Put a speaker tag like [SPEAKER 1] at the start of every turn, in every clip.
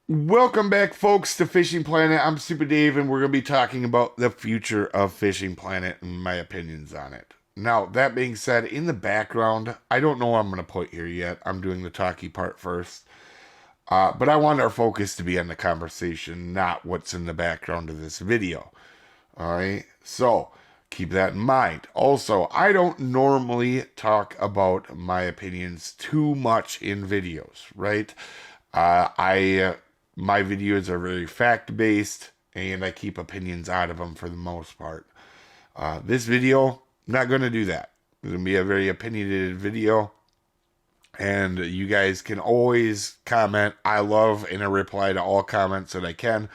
[SPEAKER 1] Welcome back, folks, to Fishing Planet. I'm Soopa-Dave, and we're going to be talking about the future of Fishing Planet and my opinions on it. Now, that being said, in the background, I don't know what I'm going to put here yet. I'm doing the talky part first. But I want our focus to be on the conversation, not what's in the background of this video. All right? So, keep that in mind. Also, I don't normally talk about my opinions too much in videos, right? My videos are very fact based, and I keep opinions out of them for the most part. This video, not going to do that. It's going to be a very opinionated video, and you guys can always comment. I love and I reply to all comments that I can,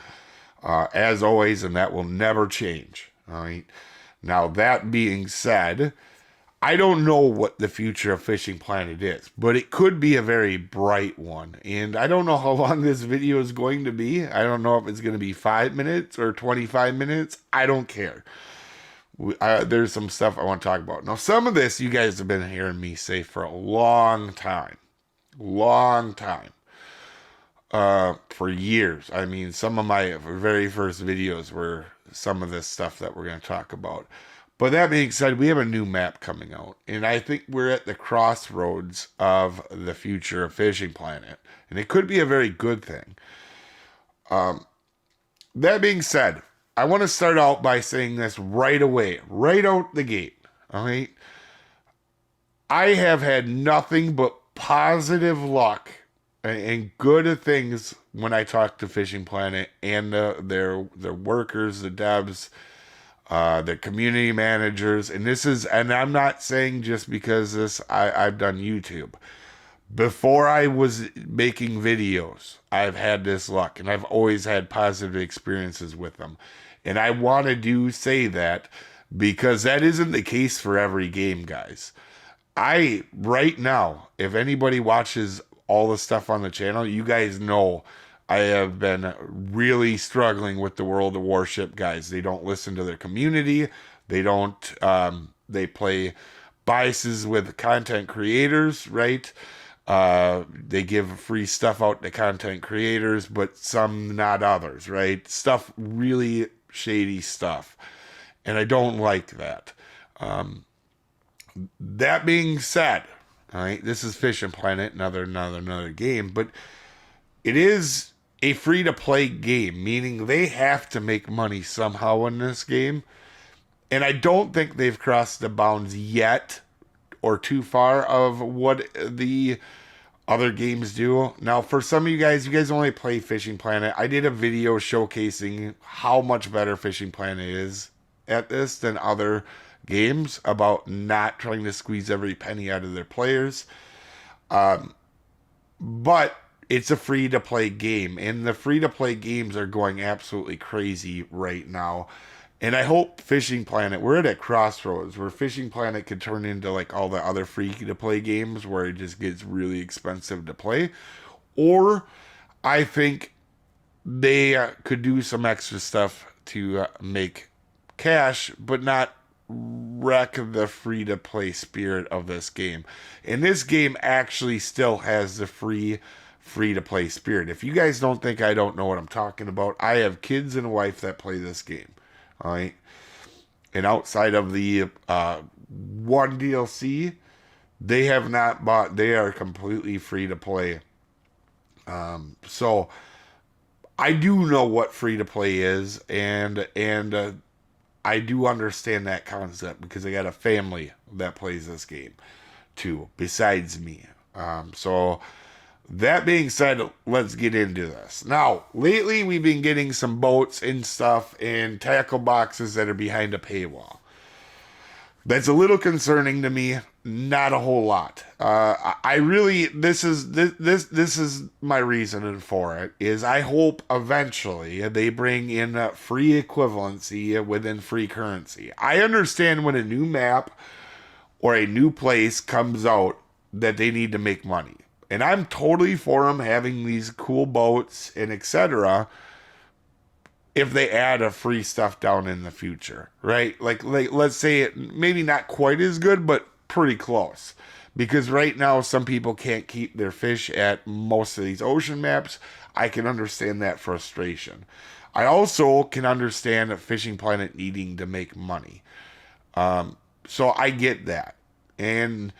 [SPEAKER 1] as always, and that will never change. All right. Now, that being said, I don't know what the future of Fishing Planet is, but it could be a very bright one. And I don't know how long this video is going to be. I don't know if it's going to be 5 minutes or 25 minutes. I don't care. There's some stuff I want to talk about. Now, some of this you guys have been hearing me say for a long time. Long time. For years. I mean, some of my very first videos were some of this stuff that we're going to talk about. But that being said, we have a new map coming out, and I think we're at the crossroads of the future of Fishing Planet, and it could be a very good thing. That being said, I want to start out by saying this right away, right out the gate. All right, I have had nothing but positive luck and good things when I talk to Fishing Planet and their workers, the devs, the community managers, and I'm not saying just because I've done YouTube. Before I was making videos, I've had this luck, and I've always had positive experiences with them. And I want to say that because that isn't the case for every game, guys. Right now, if anybody watches all the stuff on the channel, you guys know I have been really struggling with the World of Warship guys. They don't listen to their community. They don't, they play biases with content creators, right? They give free stuff out to content creators, but some not others, right? Really shady stuff. And I don't like that. That being said, all right, this is Fishing Planet, another game, but it is a free to play game, meaning they have to make money somehow in this game. And I don't think they've crossed the bounds yet or too far of what the other games do. Now, for some of you guys only play Fishing Planet. I did a video showcasing how much better Fishing Planet is at this than other games about not trying to squeeze every penny out of their players. But it's a free to play game, and the free to play games are going absolutely crazy right now. And I hope Fishing Planet, we're at a crossroads where Fishing Planet could turn into like all the other free to play games where it just gets really expensive to play. Or I think they could do some extra stuff to make cash, but not wreck the free to play spirit of this game. And this game actually still has the free to play spirit. If you guys don't think I don't know what I'm talking about, I have kids and a wife that play this game. All right. And outside of the one DLC, they have not bought, they are completely free to play. So I do know what free to play is, and I do understand that concept because I got a family that plays this game too, besides me. So that being said, let's get into this. Now, lately we've been getting some boats and stuff in tackle boxes that are behind a paywall. That's a little concerning to me. Not a whole lot. I really this is my reasoning for it. Is I hope eventually they bring in free equivalency within free currency. I understand when a new map or a new place comes out that they need to make money. And I'm totally for them having these cool boats and etc. if they add a free stuff down in the future, right? Like let's say it maybe not quite as good, but pretty close. Because right now, some people can't keep their fish at most of these ocean maps. I can understand that frustration. I also can understand a fishing planet needing to make money. So I get that. And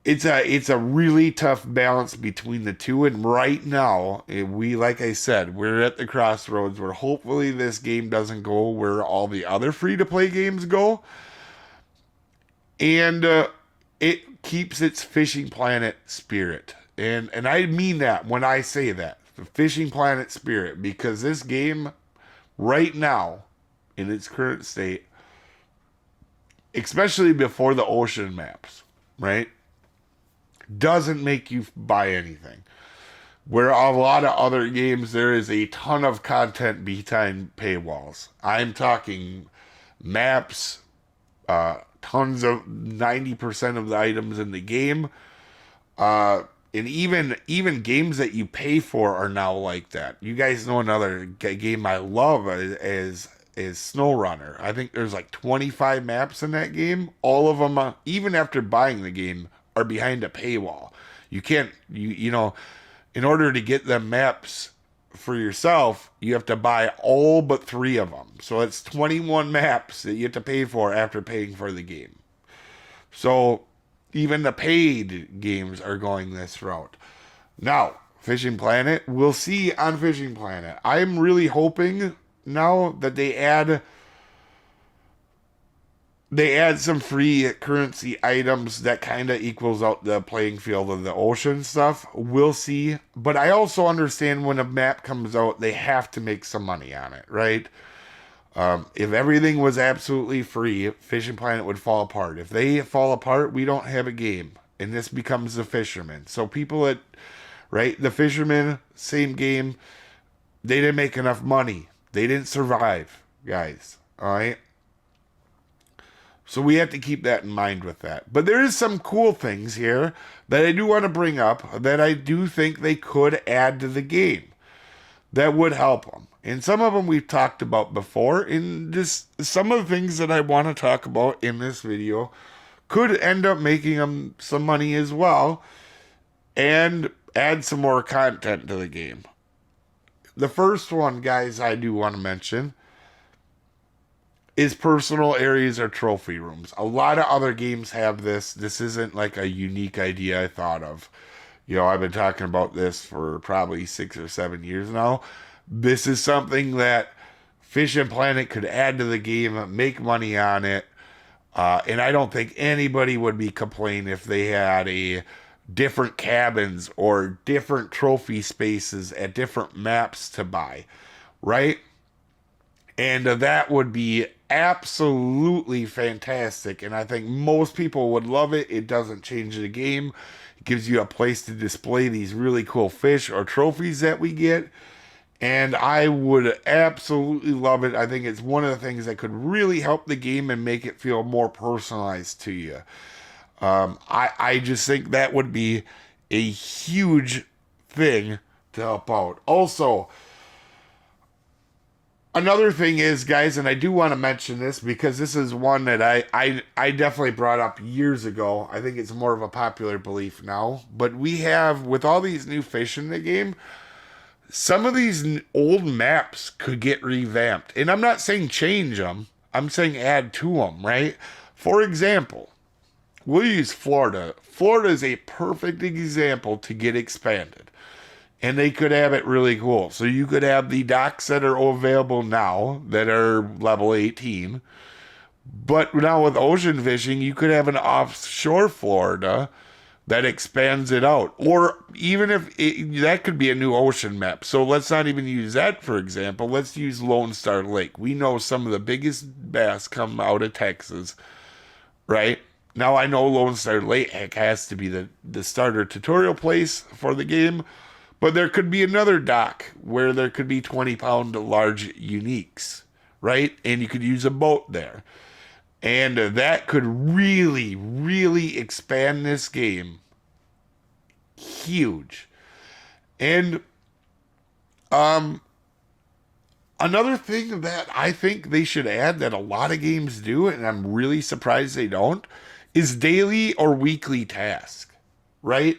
[SPEAKER 1] it's a really tough balance between the two. And right now, we like I said, we're at the crossroads where hopefully this game doesn't go where all the other free to play games go, and it keeps its fishing planet spirit. And I mean that when I say that, the fishing planet spirit, because this game right now in its current state, especially before the ocean maps, right, doesn't make you buy anything. Where a lot of other games, there is a ton of content behind paywalls. I'm talking maps, tons of 90% of the items in the game, and even games that you pay for are now like that. You guys know another game I love is SnowRunner. I think there's like 25 maps in that game. All of them, even after buying the game, are behind a paywall. You can't, you know, in order to get the maps for yourself, you have to buy all but 3 of them. So it's 21 maps that you have to pay for after paying for the game. So even the paid games are going this route. Now, Fishing Planet, we'll see on Fishing Planet. I'm really hoping now that they add some free currency items that kind of equals out the playing field of the ocean stuff. We'll see. But I also understand when a map comes out, they have to make some money on it, right? If everything was absolutely free, Fishing Planet would fall apart. If they fall apart, we don't have a game. And this becomes the fishermen. So people right, the fishermen, same game, they didn't make enough money. They didn't survive, guys. All right? So we have to keep that in mind with that. But there is some cool things here that I do want to bring up that I do think they could add to the game that would help them. And some of them we've talked about before. And just some of the things that I want to talk about in this video could end up making them some money as well and add some more content to the game. The first one, guys, I do want to mention is personal areas or trophy rooms. A lot of other games have this. This isn't like a unique idea I thought of. You know, I've been talking about this for probably 6 or 7 years now. This is something that Fishing Planet could add to the game, make money on it. And I don't think anybody would be complaining if they had a different cabins or different trophy spaces at different maps to buy, right? And that would be absolutely fantastic. And I think most people would love it. It doesn't change the game. It gives you a place to display these really cool fish or trophies that we get. And I would absolutely love it. I think it's one of the things that could really help the game and make it feel more personalized to you. I just think that would be a huge thing to help out. Also, another thing is, guys, and I do want to mention this because this is one that I definitely brought up years ago. I think it's more of a popular belief now. But we have, with all these new fish in the game, some of these old maps could get revamped. And I'm not saying change them. I'm saying add to them, right? For example, we'll use Florida. Florida is a perfect example to get expanded. And they could have it really cool. So you could have the docks that are available now that are level 18. But now with ocean fishing, you could have an offshore Florida that expands it out. Or even if that could be a new ocean map. So let's not even use that, for example. Let's use Lone Star Lake. We know some of the biggest bass come out of Texas, right? Now I know Lone Star Lake has to be the starter tutorial place for the game. But there could be another dock where there could be 20-pound large uniques, right? And you could use a boat there. And that could really, really expand this game. Huge. And another thing that I think they should add that a lot of games do, and I'm really surprised they don't, is daily or weekly task, right?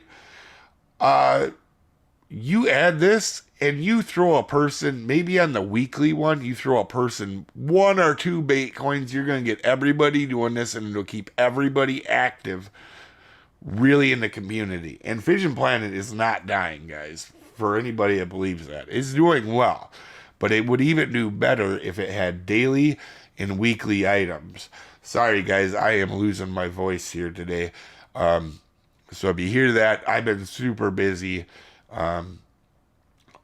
[SPEAKER 1] You add this and you throw a person, maybe on the weekly one, you throw a person 1 or 2 bait coins, you're going to get everybody doing this and it'll keep everybody active really in the community. And Fission Planet is not dying, guys, for anybody that believes that. It's doing well, but it would even do better if it had daily and weekly items. Sorry, guys, I am losing my voice here today. So if you hear that, I've been super busy.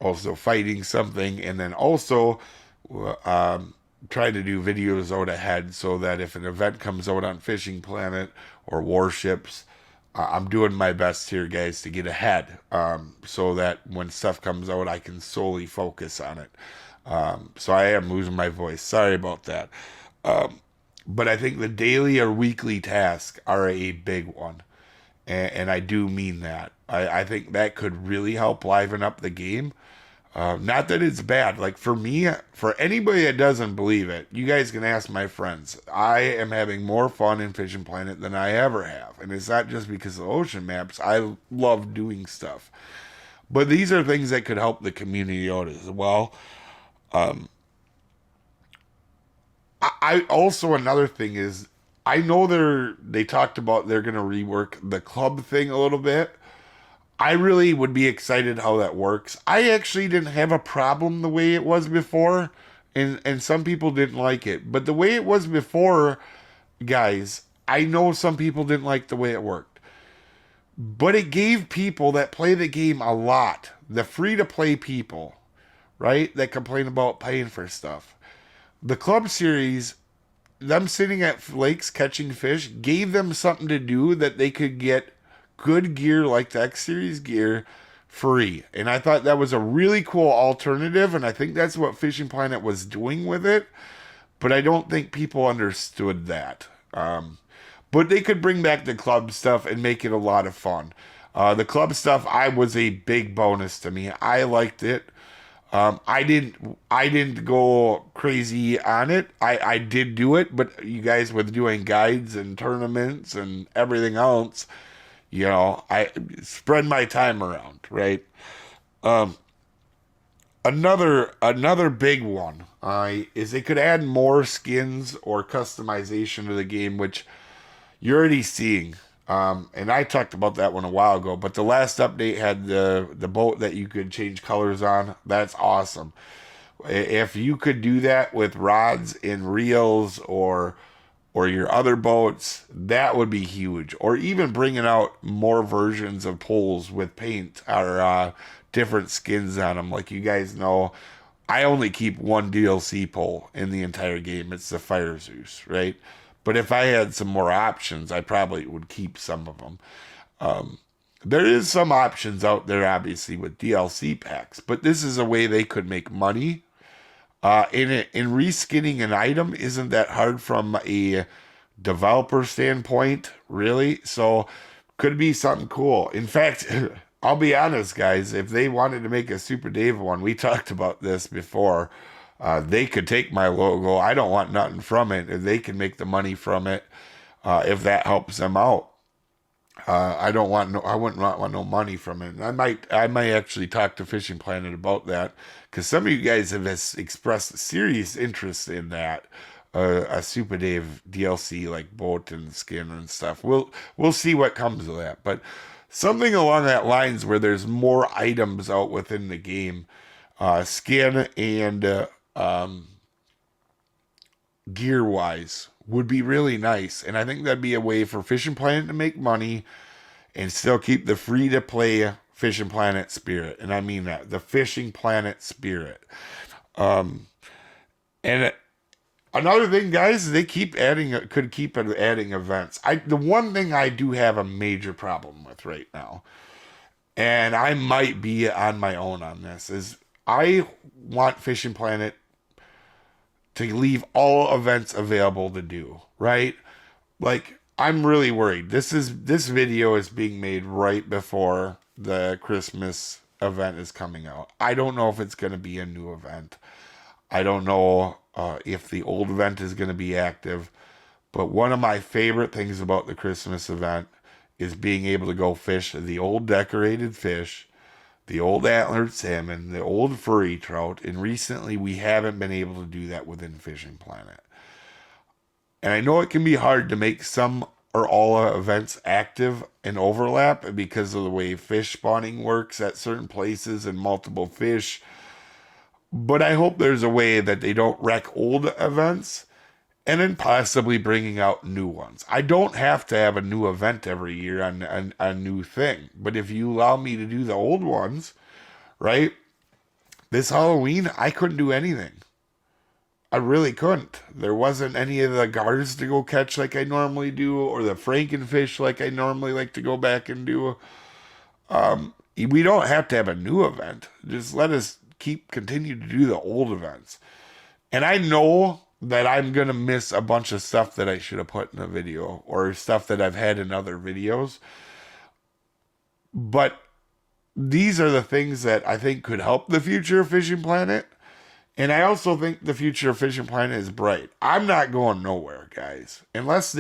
[SPEAKER 1] Also fighting something, and then also trying to do videos out ahead so that if an event comes out on Fishing Planet or Warships, I'm doing my best here, guys, to get ahead, so that when stuff comes out, I can solely focus on it. So I am losing my voice. Sorry about that. But I think the daily or weekly tasks are a big one. And I do mean that. I think that could really help liven up the game. Not that it's bad. Like for me, for anybody that doesn't believe it, you guys can ask my friends. I am having more fun in Fishing Planet than I ever have. And it's not just because of ocean maps. I love doing stuff. But these are things that could help the community out as well. I also, another thing is, I know they talked about they're going to rework the club thing a little bit. I really would be excited how that works. I actually didn't have a problem the way it was before, and some people didn't like it. But the way it was before, guys, I know some people didn't like the way it worked. But it gave people that play the game a lot, the free-to-play people, right, that complain about paying for stuff. The club series, them sitting at lakes catching fish, gave them something to do that they could get good gear like the X Series gear free. And I thought that was a really cool alternative, and I think that's what Fishing Planet was doing with it. But I don't think people understood that. But they could bring back the club stuff and make it a lot of fun. The club stuff, I was a big bonus to me. I liked it. I didn't go crazy on it. I did do it, but you guys with doing guides and tournaments and everything else, I spread my time around, right? Another big one is they could add more skins or customization to the game, which you're already seeing. And I talked about that one a while ago, but the last update had the boat that you could change colors on. That's awesome. If you could do that with rods and reels or your other boats, that would be huge. Or even bringing out more versions of poles with paint or different skins on them. Like you guys know, I only keep one DLC pole in the entire game. It's the Fire Zeus, right? But if I had some more options, I probably would keep some of them. There is some options out there, obviously, with DLC packs. But this is a way they could make money. In reskinning an item isn't that hard from a developer standpoint, really. So could be something cool. In fact, I'll be honest, guys. If they wanted to make a Soopa-Dave one, we talked about this before. They could take my logo. I don't want nothing from it. If they can make the money from it, if that helps them out. I wouldn't want no money from it. And I might actually talk to Fishing Planet about that, because some of you guys have expressed serious interest in that. A Soopa-Dave DLC like boat and skin and stuff. We'll see what comes of that, but something along that lines where there's more items out within the game, skin and gear wise would be really nice. And I think that'd be a way for Fishing Planet to make money and still keep the free to play Fishing Planet spirit. And I mean that, the Fishing Planet spirit. And another thing, guys, they could keep adding events. The one thing I do have a major problem with right now, and I might be on my own on this, is I want Fishing Planet to leave all events available to do, right? Like, I'm really worried. This video is being made right before the Christmas event is coming out. I don't know if it's going to be a new event. I don't know if the old event is going to be active. But one of my favorite things about the Christmas event is being able to go fish the old decorated fish, the old antlered salmon, the old furry trout, and recently we haven't been able to do that within Fishing Planet. And I know it can be hard to make some or all events active and overlap because of the way fish spawning works at certain places and multiple fish. But I hope there's a way that they don't wreck old events and then possibly bringing out new ones. I don't have to have a new event every year on a new thing. But if you allow me to do the old ones, right? This Halloween, I couldn't do anything. I really couldn't. There wasn't any of the guards to go catch like I normally do, or the frankenfish like I normally like to go back and do. We don't have to have a new event. Just let us continue to do the old events. And I know that I'm going to miss a bunch of stuff that I should have put in a video, or stuff that I've had in other videos. But these are the things that I think could help the future of Fishing Planet. And I also think the future of Fishing Planet is bright. I'm not going nowhere, guys. Unless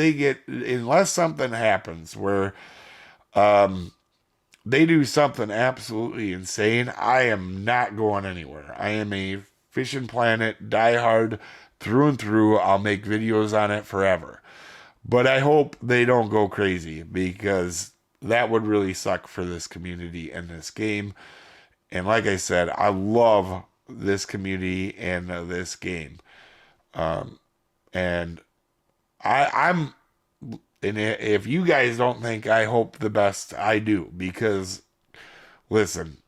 [SPEAKER 1] something happens where they do something absolutely insane, I am not going anywhere. I am a Fishing Planet diehard through and through. I'll make videos on it forever. But I hope they don't go crazy, because that would really suck for this community and this game. And like I said, I love this community and this game. And I'm, and if you guys don't think I hope the best, I do. Because, listen,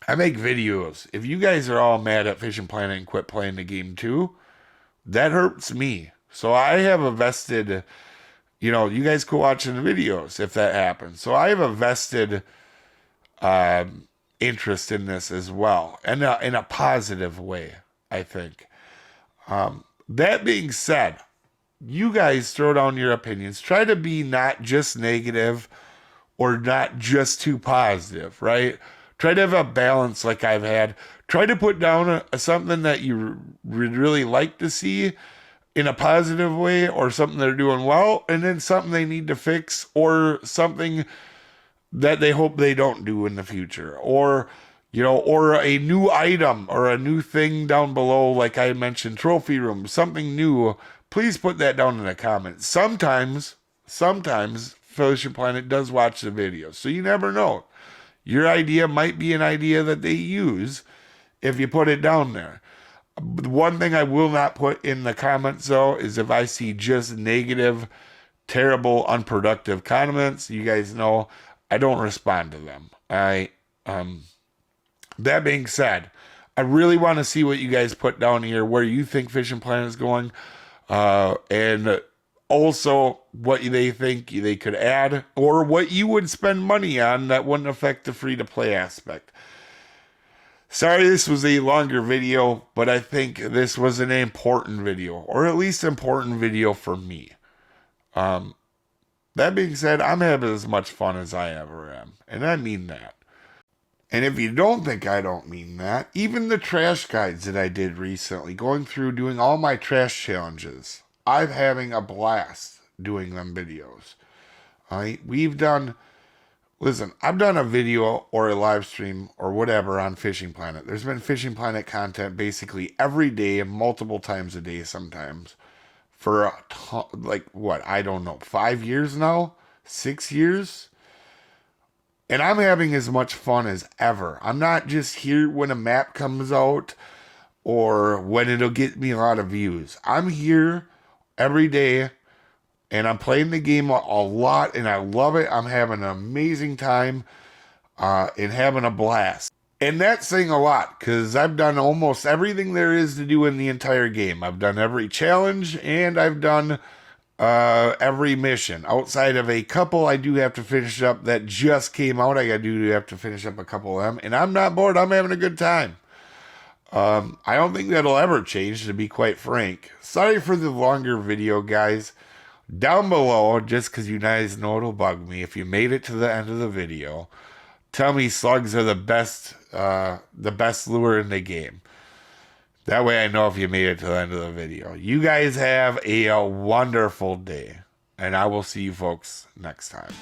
[SPEAKER 1] I make videos. If you guys are all mad at Fishing Planet and quit playing the game too, that hurts me. So I have a vested, you guys go watching the videos if that happens. So I have a vested interest in this as well, and in a positive way, I think. That being said, you guys throw down your opinions. Try to be not just negative or not just too positive, right? Try to have a balance like I've had. Try to put down something that you would really like to see in a positive way, or something they're doing well, and then something they need to fix, or something that they hope they don't do in the future, or or a new item or a new thing down below, like I mentioned, trophy room, something new. Please put that down in the comments. Sometimes Fishing Planet does watch the video, so you never know. Your idea might be an idea that they use if you put it down there. One thing I will not put in the comments, though, is if I see just negative, terrible, unproductive comments. You guys know I don't respond to them. That being said, I really want to see what you guys put down here, where you think Fishing Planet is going, and also what they think they could add, or what you would spend money on that wouldn't affect the free-to-play aspect. Sorry this was a longer video, but I think this was an important video, or at least important video for me. That being said, I'm having as much fun as I ever am, and I mean that. And if you don't think I don't mean that, even the trash guides that I did recently, going through doing all my trash challenges, I'm having a blast doing them videos. I've done a video or a live stream or whatever on Fishing Planet. There's been Fishing Planet content basically every day, multiple times a day sometimes, for I don't know, 5 years now? 6 years? And I'm having as much fun as ever. I'm not just here when a map comes out or when it'll get me a lot of views. I'm here every day, and I'm playing the game a lot, and I love it. I'm having an amazing time and having a blast. And that's saying a lot, because I've done almost everything there is to do in the entire game. I've done every challenge, and I've done every mission. Outside of a couple I do have to finish up that just came out. I have to finish up a couple of them, and I'm not bored. I'm having a good time. I don't think that'll ever change, to be quite frank. Sorry for the longer video, guys. Down below, just because you guys know it'll bug me, if you made it to the end of the video, tell me slugs are the best lure in the game. That way I know if you made it to the end of the video. You guys have a wonderful day, and I will see you folks next time.